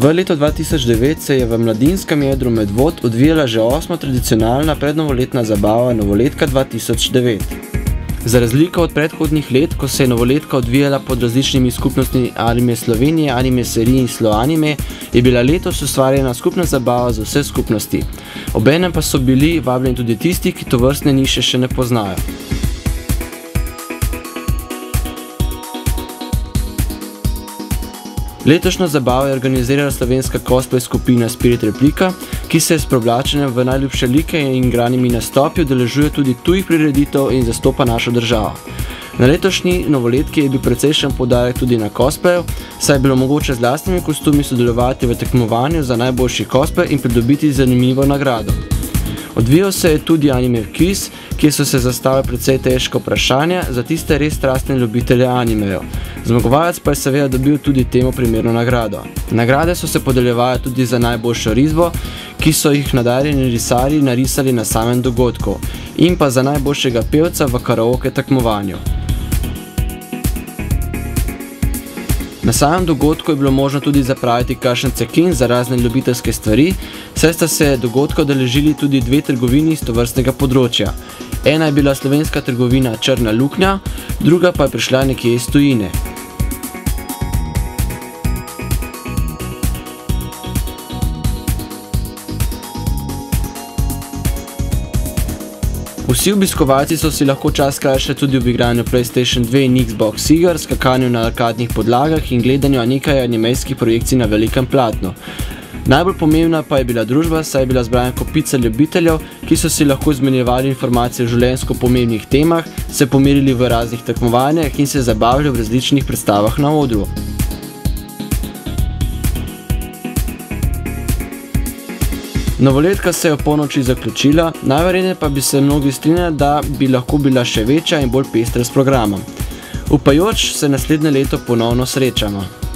V letu 2009 se je v mladinskem jedru Medvod odvijala že 8. tradicionalna prednovoletna zabava Novoletka 2009. Za razliko od predhodnih let, ko se je novoletka odvijala pod različnimi skupnostmi Anime Slovenije, Anime seriji in Sloanime, je bila letos ustvarjena skupna zabava za vse skupnosti. Obenem pa so bili vabljeni tudi tisti, ki tovrstne niše še ne poznajo. Letošnjo zabavo je organizirala slovenska cosplay skupina Spirit Replika, ki se s preoblačenjem v najljubše like in igranimi nastopi udeležuje tudi tujih prireditev in zastopa našo državo. Na letošnji novoletki je bil precejšen poudarek tudi na cosplayu, saj je bilo mogoče z lastnimi kostumi sodelovati v tekmovanju za najboljši cosplay in pridobiti zanimivo nagrado. Odvijal se je tudi anime kviz, kjer so se zastavili precej težko vprašanja za tiste res strastne ljubitelje animejev. Zmagovalec pa je seveda dobil tudi temu primerno nagrado. Nagrade so se podeljevale tudi za najboljšo risbo, ki so jih nadarjeni risarji narisali na samem dogodku, in pa za najboljšega pevca v karaoke tekmovanju. Na samem dogodku je bilo možno tudi zapraviti kakšen cekin za razne ljubiteljske stvari, saj sta se dogodka udeležili tudi dve trgovini iz tovrstnega področja. Ena je bila slovenska trgovina Črna luknja, druga pa je prišla nekje iz tujine. Vsi obiskovalci so si lahko čas krajšali tudi v igranju PlayStation 2 in Xbox iger, skakanju na arkadnih podlagah in gledanju nekaj animejskih projekcij na velikem platnu. Najbolj pomembna pa je bila družba, saj je bila zbrana kopica ljubiteljev, ki so si lahko izmenjevali informacije o življenjsko pomembnih temah, se pomerili v raznih tekmovanjah in se zabavljali v različnih predstavah na odru. Novoletka se je v polnoči zaključila, najverjetneje pa bi se mnogi strinjali, da bi lahko bila še večja in bolj pestra s programom. Upajoč se naslednje leto ponovno srečamo.